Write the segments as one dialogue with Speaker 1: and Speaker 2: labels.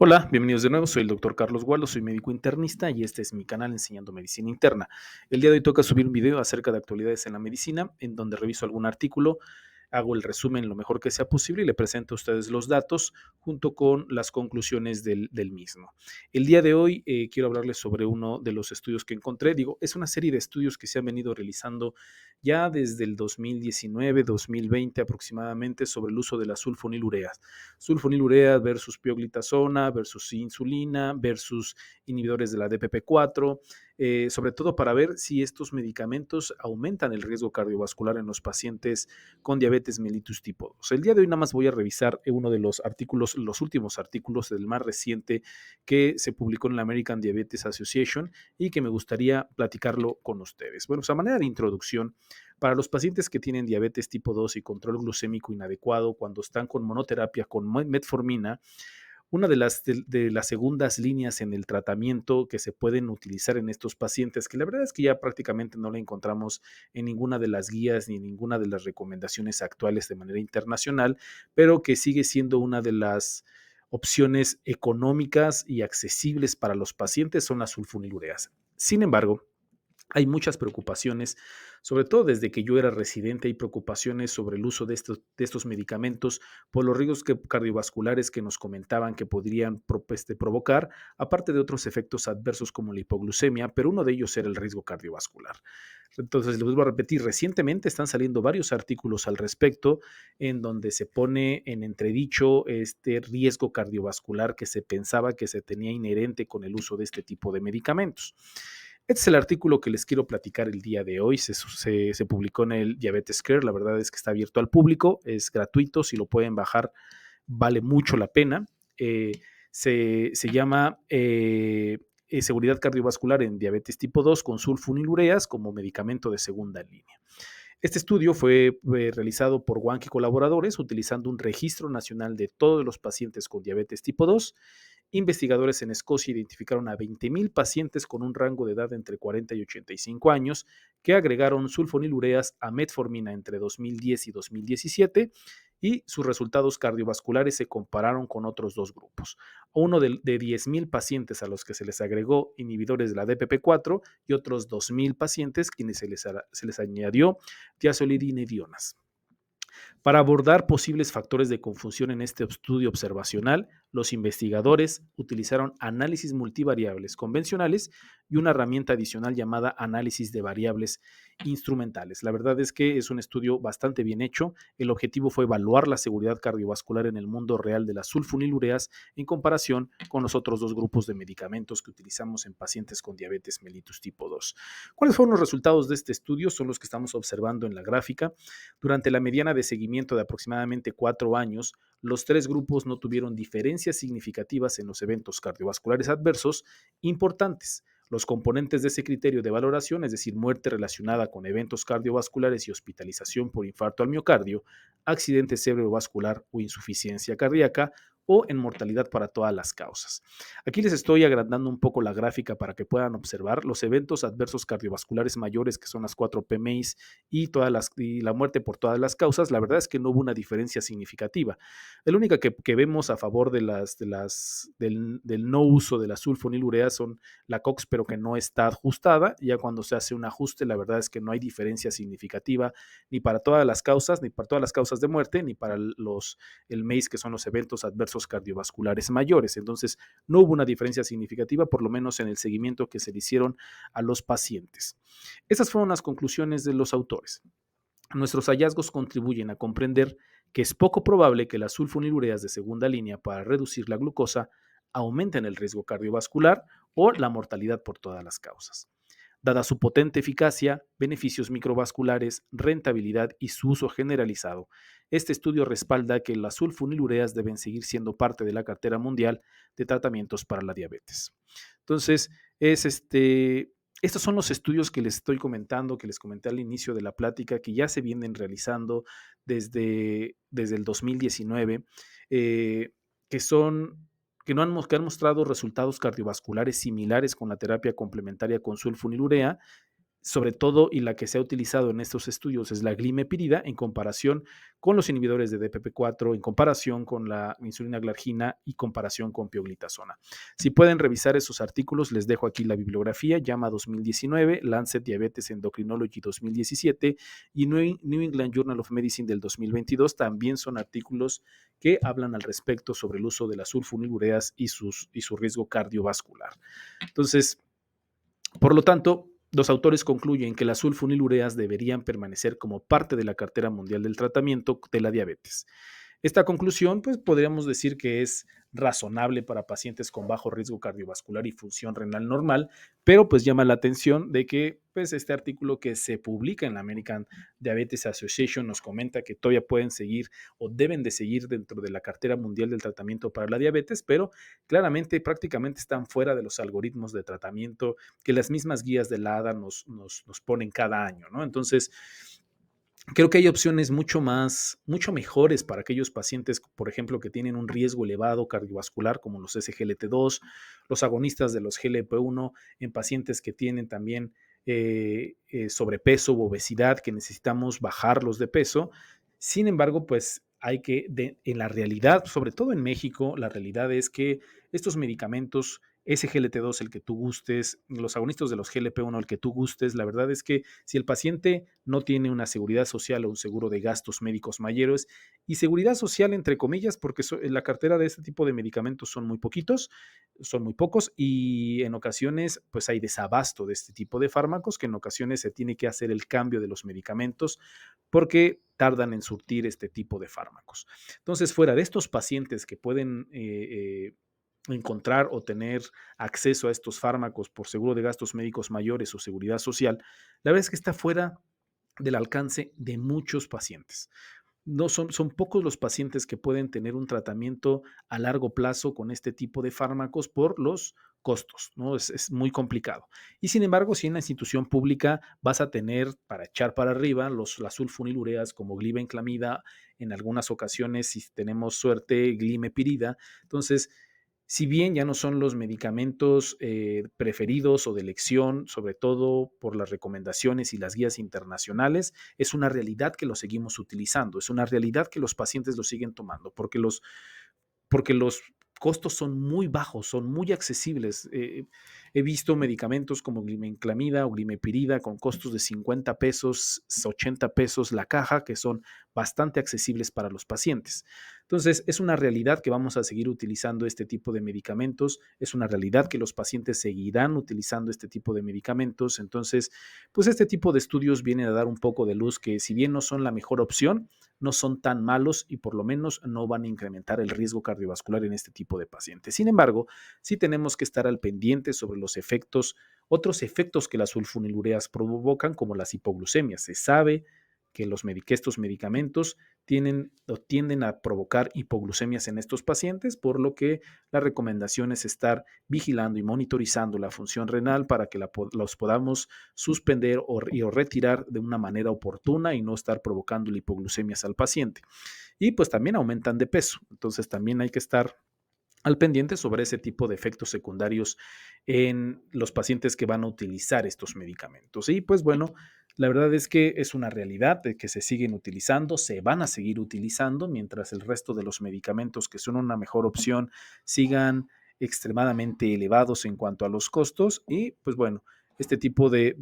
Speaker 1: Hola, bienvenidos de nuevo. Soy el doctor Carlos Gualo, soy médico internista y este es mi canal Enseñando Medicina Interna. El día de hoy toca subir un video acerca de actualidades en la medicina, en donde reviso algún artículo, hago el resumen lo mejor que sea posible y le presento a ustedes los datos junto con las conclusiones del mismo. El día de hoy quiero hablarles sobre uno de los estudios que encontré. Digo, es una serie de estudios que se han venido realizando ya desde el 2019, 2020 aproximadamente sobre el uso de las sulfonilureas. Sulfonilurea versus pioglitazona versus insulina versus inhibidores de la DPP4, sobre todo para ver si estos medicamentos aumentan el riesgo cardiovascular en los pacientes con diabetes mellitus tipo 2. El día de hoy nada más voy a revisar uno de los artículos, los últimos artículos del más reciente que se publicó en la American Diabetes Association y que me gustaría platicarlo con ustedes. Bueno, pues a manera de introducción, para los pacientes que tienen diabetes tipo 2 y control glucémico inadecuado cuando están con monoterapia con metformina, una de las segundas líneas en el tratamiento que se pueden utilizar en estos pacientes, que la verdad es que ya prácticamente no la encontramos en ninguna de las guías ni en ninguna de las recomendaciones actuales de manera internacional, pero que sigue siendo una de las opciones económicas y accesibles para los pacientes son las sulfonilureas. Sin embargo, hay muchas preocupaciones, sobre todo desde que yo era residente, hay preocupaciones sobre el uso de estos medicamentos por los riesgos cardiovasculares que nos comentaban que podrían provocar, aparte de otros efectos adversos como la hipoglucemia, pero uno de ellos era el riesgo cardiovascular. Entonces, les vuelvo a repetir, recientemente están saliendo varios artículos al respecto en donde se pone en entredicho este riesgo cardiovascular que se pensaba que se tenía inherente con el uso de este tipo de medicamentos. Este es el artículo que les quiero platicar el día de hoy. Se publicó en el Diabetes Care. La verdad es que está abierto al público, es gratuito. Si lo pueden bajar, vale mucho la pena. Se llama Seguridad cardiovascular en diabetes tipo 2 con sulfonilureas como medicamento de segunda línea. Este estudio fue realizado por Wank y colaboradores utilizando un registro nacional de todos los pacientes con diabetes tipo 2. Investigadores en Escocia identificaron a 20,000 pacientes con un rango de edad entre 40 y 85 años que agregaron sulfonilureas a metformina entre 2010 y 2017 y sus resultados cardiovasculares se compararon con otros dos grupos. Uno de 10,000 pacientes a los que se les agregó inhibidores de la DPP4 y otros 2,000 pacientes quienes se les añadió tiazolidinedionas. Para abordar posibles factores de confusión en este estudio observacional, los investigadores utilizaron análisis multivariables convencionales y una herramienta adicional llamada análisis de variables instrumentales. La verdad es que es un estudio bastante bien hecho. El objetivo fue evaluar la seguridad cardiovascular en el mundo real de las sulfonilureas en comparación con los otros dos grupos de medicamentos que utilizamos en pacientes con diabetes mellitus tipo 2. ¿Cuáles fueron los resultados de este estudio? Son los que estamos observando en la gráfica. Durante la mediana de seguimiento de aproximadamente 4 años, los tres grupos no tuvieron diferencias significativas en los eventos cardiovasculares adversos importantes. Los componentes de ese criterio de valoración, es decir, muerte relacionada con eventos cardiovasculares y hospitalización por infarto al miocardio, accidente cerebrovascular o insuficiencia cardíaca, o en mortalidad para todas las causas. Aquí les estoy agrandando un poco la gráfica para que puedan observar los eventos adversos cardiovasculares mayores, que son las 4 PMIs, y la muerte por todas las causas. La verdad es que no hubo una diferencia significativa. La única que vemos a favor del no uso de la sulfonilurea son la COX, pero que no está ajustada. Ya cuando se hace un ajuste, la verdad es que no hay diferencia significativa ni para todas las causas, ni para todas las causas de muerte, ni para el MACE, que son los eventos adversos cardiovasculares mayores. Entonces, no hubo una diferencia significativa, por lo menos en el seguimiento que se le hicieron a los pacientes. Estas fueron las conclusiones de los autores. Nuestros hallazgos contribuyen a comprender que es poco probable que las sulfonilureas de segunda línea para reducir la glucosa aumenten el riesgo cardiovascular o la mortalidad por todas las causas. Dada su potente eficacia, beneficios microvasculares, rentabilidad y su uso generalizado, este estudio respalda que las sulfonilureas deben seguir siendo parte de la cartera mundial de tratamientos para la diabetes. Entonces, estos son los estudios que les estoy comentando, que les comenté al inicio de la plática, que ya se vienen realizando desde el 2019, que son que han mostrado resultados cardiovasculares similares con la terapia complementaria con sulfonilurea, sobre todo, y la que se ha utilizado en estos estudios es la glimepirida en comparación con los inhibidores de DPP4, en comparación con la insulina glargina y comparación con pioglitazona. Si pueden revisar esos artículos, les dejo aquí la bibliografía, JAMA 2019, Lancet Diabetes Endocrinology 2017 y New England Journal of Medicine del 2022, también son artículos que hablan al respecto sobre el uso de las sulfonilureas y su riesgo cardiovascular. Entonces, por lo tanto, los autores concluyen que las sulfonilureas deberían permanecer como parte de la cartera mundial del tratamiento de la diabetes. Esta conclusión, pues podríamos decir que es razonable para pacientes con bajo riesgo cardiovascular y función renal normal, pero pues llama la atención de que pues este artículo que se publica en la American Diabetes Association nos comenta que todavía pueden seguir o deben de seguir dentro de la cartera mundial del tratamiento para la diabetes, pero claramente prácticamente están fuera de los algoritmos de tratamiento que las mismas guías de la ADA nos ponen cada año, ¿no? Entonces, creo que hay opciones mucho mejores para aquellos pacientes, por ejemplo, que tienen un riesgo elevado cardiovascular, como los SGLT2, los agonistas de los GLP-1, en pacientes que tienen también sobrepeso u obesidad, que necesitamos bajarlos de peso. Sin embargo, pues hay que, en la realidad, sobre todo en México, la realidad es que estos medicamentos SGLT2, el que tú gustes, los agonistas de los GLP-1, el que tú gustes, la verdad es que si el paciente no tiene una seguridad social o un seguro de gastos médicos mayores, y seguridad social entre comillas, porque en la cartera de este tipo de medicamentos son muy poquitos, son muy pocos, y en ocasiones pues hay desabasto de este tipo de fármacos, que en ocasiones se tiene que hacer el cambio de los medicamentos porque tardan en surtir este tipo de fármacos. Entonces, fuera de estos pacientes que pueden encontrar o tener acceso a estos fármacos por seguro de gastos médicos mayores o seguridad social, la verdad es que está fuera del alcance de muchos pacientes. No son pocos los pacientes que pueden tener un tratamiento a largo plazo con este tipo de fármacos por los costos, ¿no? Es muy complicado. Y sin embargo, si en la institución pública vas a tener para echar para arriba las sulfonilureas como glibenclamida, en algunas ocasiones, si tenemos suerte, glimepirida. Entonces, si bien ya no son los medicamentos preferidos o de elección, sobre todo por las recomendaciones y las guías internacionales, es una realidad que lo seguimos utilizando, es una realidad que los pacientes lo siguen tomando, porque los costos son muy bajos, son muy accesibles. He visto medicamentos como glimenclamida o glimepirida con costos de 50 pesos, 80 pesos la caja, que son bastante accesibles para los pacientes. Entonces, es una realidad que vamos a seguir utilizando este tipo de medicamentos, es una realidad que los pacientes seguirán utilizando este tipo de medicamentos. Entonces, pues este tipo de estudios vienen a dar un poco de luz que si bien no son la mejor opción, no son tan malos y por lo menos no van a incrementar el riesgo cardiovascular en este tipo de pacientes. Sin embargo, sí tenemos que estar al pendiente sobre los efectos, otros efectos que las sulfonilureas provocan, como las hipoglucemias. Se sabe que estos medicamentos tienden a provocar hipoglucemias en estos pacientes, por lo que la recomendación es estar vigilando y monitorizando la función renal para que los podamos suspender o retirar de una manera oportuna y no estar provocando hipoglucemias al paciente. Y pues también aumentan de peso, entonces también hay que estar al pendiente sobre ese tipo de efectos secundarios en los pacientes que van a utilizar estos medicamentos. Y pues bueno, la verdad es que es una realidad de que se siguen utilizando, se van a seguir utilizando mientras el resto de los medicamentos que son una mejor opción sigan extremadamente elevados en cuanto a los costos. Y pues bueno, este tipo de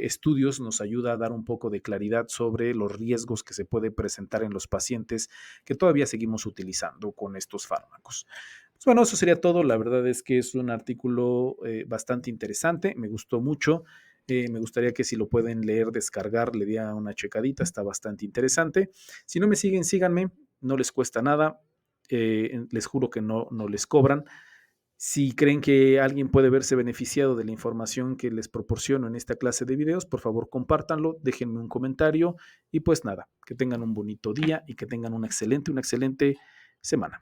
Speaker 1: estudios nos ayuda a dar un poco de claridad sobre los riesgos que se puede presentar en los pacientes que todavía seguimos utilizando con estos fármacos. Pues bueno, eso sería todo. La verdad es que es un artículo bastante interesante, me gustó mucho. Me gustaría que si lo pueden leer, descargar, le diera una checadita, está bastante interesante. Si no me siguen, síganme, no les cuesta nada, les juro que no les cobran. Si creen que alguien puede verse beneficiado de la información que les proporciono en esta clase de videos, por favor compártanlo, déjenme un comentario y pues nada, que tengan un bonito día y que tengan una excelente semana.